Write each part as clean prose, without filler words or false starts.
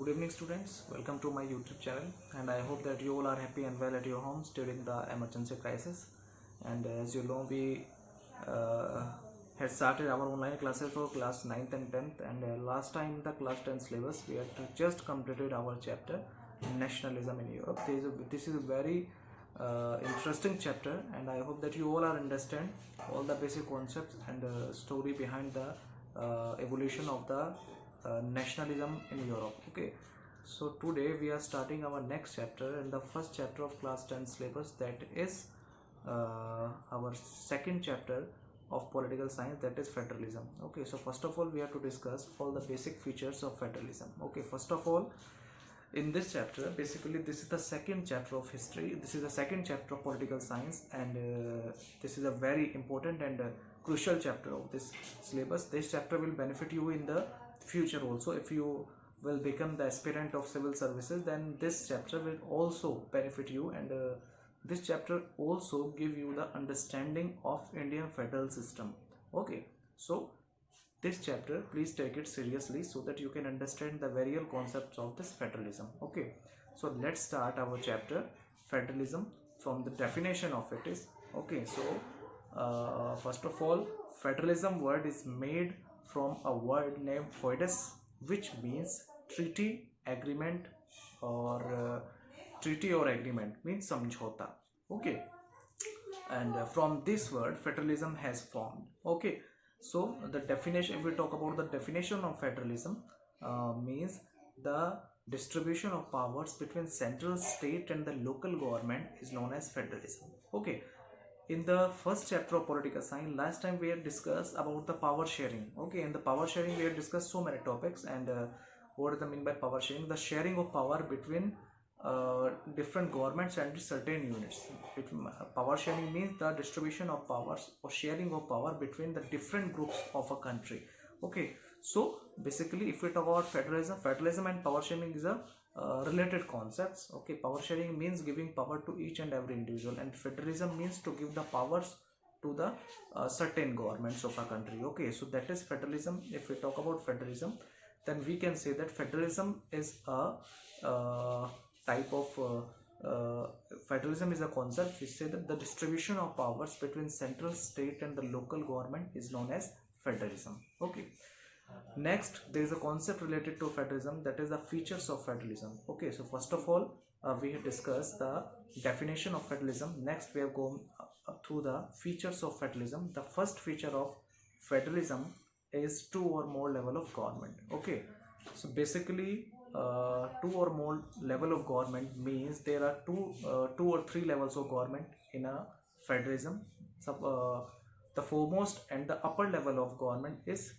Good evening, students. Welcome to my YouTube channel, and I hope that you all are happy and well at your homes during the emergency crisis. And as you know, we uh, had started our online classes for class 9th and 10th, and last time in the class 10 syllabus, we had just completed our chapter Nationalism in Europe. This is a very interesting chapter, and I hope that you all are understand all the basic concepts and story behind the evolution of the nationalism in Europe. Okay, so today we are starting our next chapter in the first chapter of class 10 syllabus, that is our second chapter of political science, that is federalism. Okay, so first of all we have to discuss all the basic features of federalism. Okay, first of all, in this chapter, basically this is the second chapter of history, this is the second chapter of political science, and this is a very important and crucial chapter of this syllabus. This chapter will benefit you in the future also. If you will become the aspirant of civil services, then this chapter will also benefit you, and this chapter also give you the understanding of Indian federal system. Okay, so this chapter, please take it seriously so that you can understand the very real concepts of this federalism. Okay, so let's start our chapter federalism from the definition of it is. Okay, so first of all, federalism word is made from a word named foedus, which means treaty, agreement, or treaty or agreement means samjhota. Okay, and from this word federalism has formed. Okay, so the definition, if we talk about the definition of federalism, means the distribution of powers between central state and the local government is known as federalism. Okay, in the first chapter of political science, last time we had discussed about the power sharing. Okay, in the power sharing we had discussed so many topics, and what does the mean by power sharing? The sharing of power between different governments and certain units. Power sharing means the distribution of powers or sharing of power between the different groups of a country. Okay, so basically if we talk about federalism and power sharing is a related concepts. Okay, power sharing means giving power to each and every individual, and federalism means to give the powers to the certain governments of a country. Okay, so that is federalism. If we talk about federalism, then we can say that federalism is a type of federalism is a concept which say that the distribution of powers between central state and the local government is known as federalism. Okay, next there is a concept related to federalism, that is the features of federalism. Okay, so first of all we have discussed the definition of federalism. Next we are going through the features of federalism. The first feature of federalism is two or more level of government. Okay, so basically two or more level of government means there are two or three levels of government in a federalism. So the foremost and the upper level of government is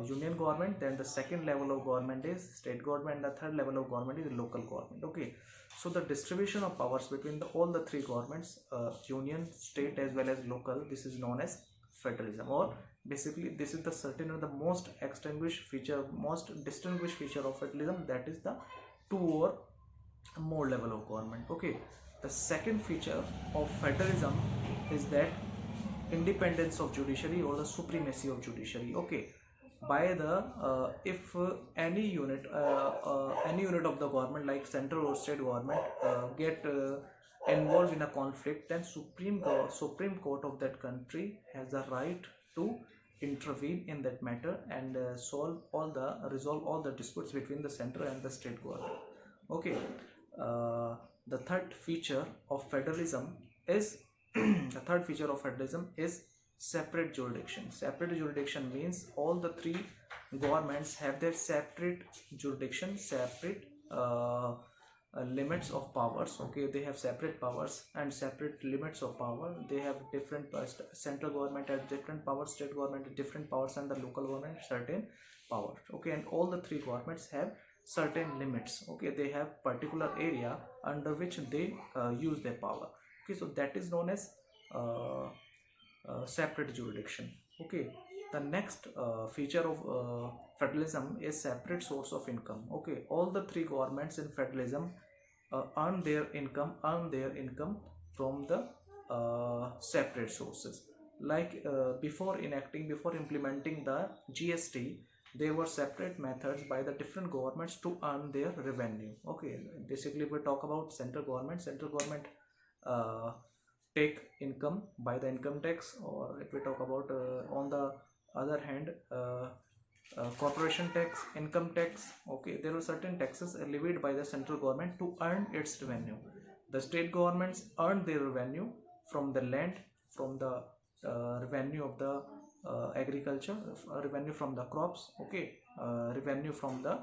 union government, then the second level of government is state government, the third level of government is local government. Okay, so the distribution of powers between all the three governments, union, state as well as local, this is known as federalism, or basically this is the certain or the most distinguished feature of federalism, that is the two or more level of government. Okay, the second feature of federalism is that independence of judiciary or the supremacy of judiciary. Okay, by the if any unit of the government like central or state government get involved in a conflict, then supreme court of that country has the right to intervene in that matter and resolve all the disputes between the central and the state government. Okay, the third feature of federalism is separate jurisdiction. Separate jurisdiction means all the three governments have their separate jurisdiction, separate limits of powers. Okay, they have separate powers and separate limits of power. They have different central government has different powers, state government has different powers, and the local government certain powers. Okay, and all the three governments have certain limits. Okay, they have particular area under which they use their power. Okay, so that is known as separate jurisdiction. Okay, the next feature of federalism is separate source of income. Okay, all the three governments in federalism earn their income from the separate sources. Like before implementing the GST, there were separate methods by the different governments to earn their revenue. Okay, basically if we talk about central government uh, take income by the income tax, or if we talk about on the other hand corporation tax, income tax. Okay, there are certain taxes levied by the central government to earn its revenue. The state governments earn their revenue from the land, from the revenue of the agriculture, revenue from the crops. Okay, revenue from the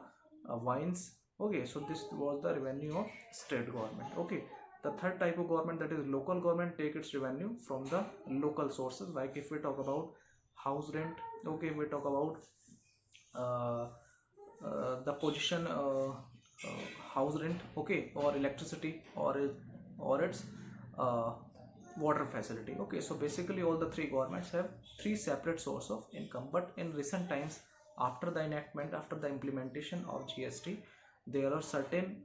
wines. Okay, so this was the revenue of state government. Okay, the third type of government, that is local government, take its revenue from the local sources. Like if we talk about house rent. Okay, if we talk about uh, the position house rent. Okay, or electricity, or its uh, water facility. Okay, so basically all the three governments have three separate source of income. But in recent times, after the enactment, after the implementation of GST, there are certain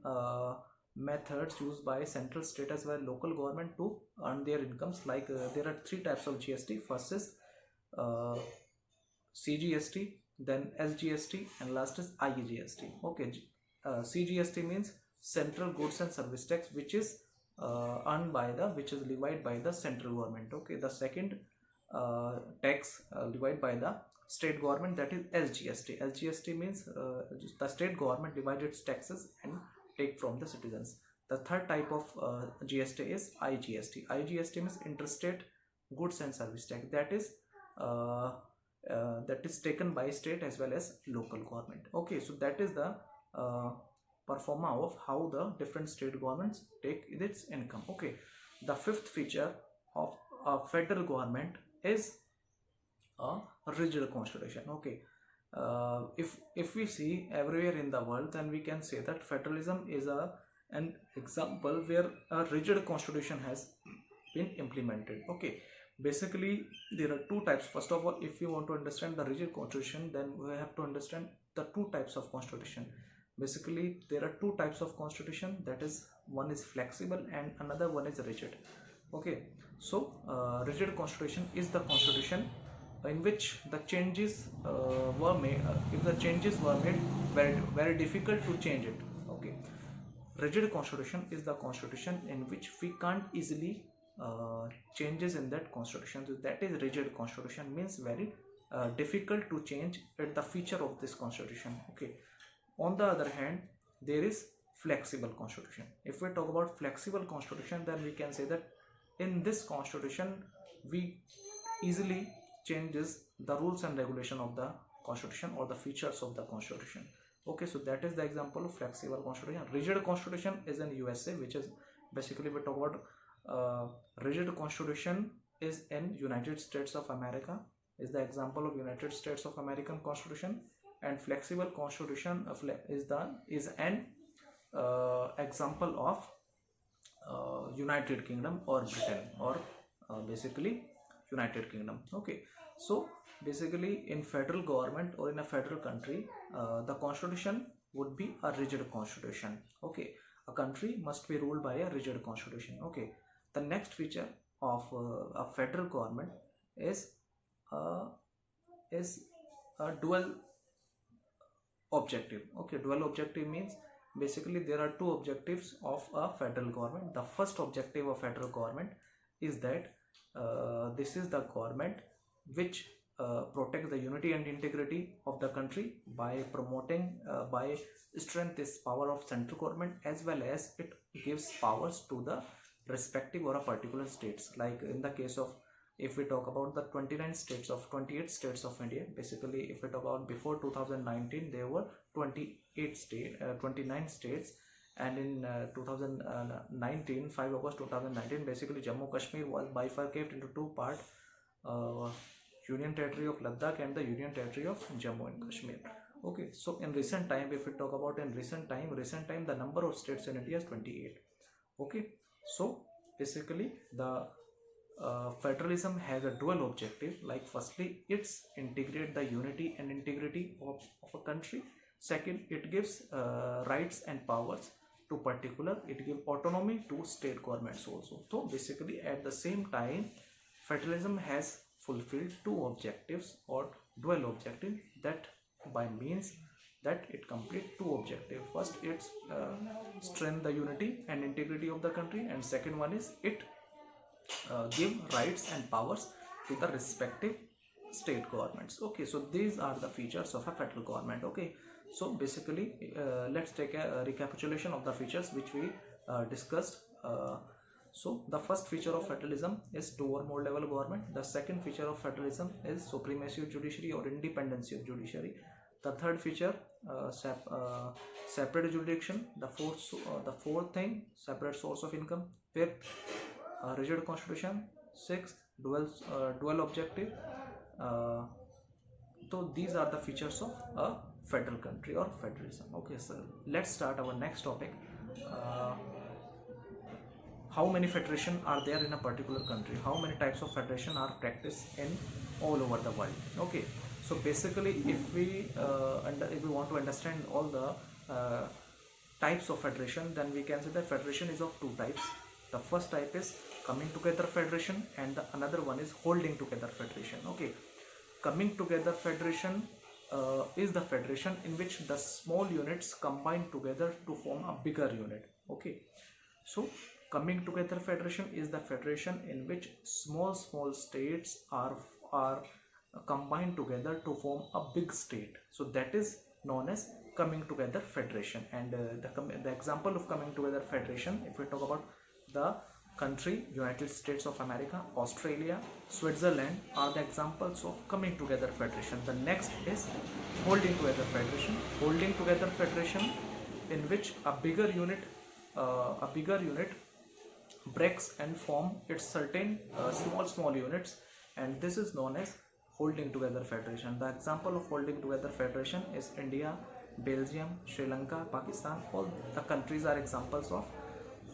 methods used by central, state as well local government to earn their incomes. Like there are three types of GST. First is uh, CGST, then SGST, and last is IGST. Okay, CGST means Central Goods and Service Tax, which is which is levied by the central government. Okay, the second tax levied by the state government, that is SGST. SGST means the state government divides its taxes and take from the citizens. The third type of GST is IGST. IGST means Interstate Goods and Service Tax. That is taken by state as well as local government. Okay, so that is the performa of how the different state governments take its income. Okay, the fifth feature of a federal government is a rigid constitution. Okay, if we see everywhere in the world, then we can say that federalism is an example where a rigid constitution has been implemented. Okay, basically there are two types. First of all, if you want to understand the rigid constitution, then we have to understand the two types of constitution. Basically there are two types of constitution, that is, one is flexible and another one is rigid. Okay, so rigid constitution is the constitution in which the changes were made, if the changes were made, very difficult to change it. Okay, rigid constitution is the constitution in which we can't easily changes in that constitution. So that is rigid constitution, means very difficult to change at the feature of this constitution. Okay, on the other hand, there is flexible constitution. If we talk about flexible constitution, then we can say that in this constitution we easily changes the rules and regulation of the constitution or the features of the constitution. Okay, so that is the example of flexible constitution. Rigid constitution is in USA, which is basically we talk about rigid constitution is in United States of America, is the example of United States of American constitution. And flexible constitution is an example of United Kingdom or Britain, or basically United Kingdom. Okay, so basically in federal government or in a federal country, the constitution would be a rigid constitution. Okay, a country must be ruled by a rigid constitution. Okay, the next feature of a federal government is a dual objective. Okay, dual objective means basically there are two objectives of a federal government. The first objective of federal government is that this is the government which protects the unity and integrity of the country by promoting, by strength this power of central government, as well as it gives powers to the respective or a particular states. Like in the case of, if we talk about the 28 states of India, basically if we talk about before 2019 there were 29 states, and in 2019, 5 August 2019, basically Jammu Kashmir was bifurcated into two parts, Union Territory of Ladakh and the Union Territory of Jammu and Kashmir. Okay, so in recent time, if we talk about in recent time, the number of states in India is 28. Okay, so basically the federalism has a dual objective. Like firstly, it's integrate the unity and integrity of a country. Second, it gives rights and powers to particular, it gives autonomy to state governments also. So basically at the same time, federalism has fulfilled two objectives or dual objectives, that by means that it complete two objectives. First, it's strengthen the unity and integrity of the country, and second one is it give rights and powers to the respective state governments. Okay, so these are the features of a federal government. Okay, so basically let's take a recapitulation of the features which we discussed. So the first feature of federalism is two or more level government. The second feature of federalism is supremacy of judiciary or independency of judiciary. The third feature, separate jurisdiction. The fourth thing, separate source of income. Fifth, rigid constitution. Sixth, dual objective. So these are the features of a federal country or federalism. Okay, so let's start our next topic. How many federation are there in a particular country? How many types of federation are practiced in all over the world? Okay, so basically if we want to understand all the types of federation, then we can say that federation is of two types. The first type is coming together federation, and the another one is holding together federation. Okay, coming together federation is the federation in which the small units combine together to form a bigger unit. Okay, so coming together federation is the federation in which small states are combined together to form a big state. So that is known as coming together federation. And the example of coming together federation, if we talk about the country United States of America, Australia, Switzerland are the examples of coming together federation. The next is holding together federation. Holding together federation in which a bigger unit breaks and form its certain small units, and this is known as holding together federation. The example of holding together federation is India, Belgium, Sri Lanka, Pakistan. All the countries are examples of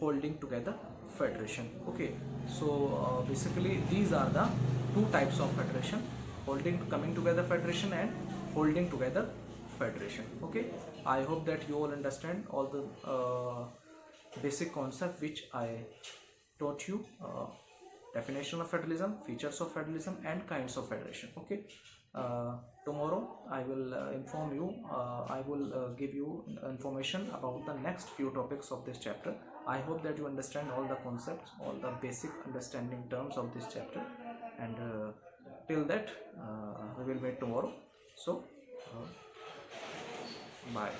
holding together federation. Okay, so basically these are the two types of federation: coming together federation and holding together federation. Okay, I hope that you all understand all the basic concept which I taught you. Definition of federalism, features of federalism, and kinds of federation. Okay, tomorrow I will inform you, I will give you information about the next few topics of this chapter. I hope that you understand all the concepts, all the basic understanding terms of this chapter, and till that we will meet tomorrow. So bye.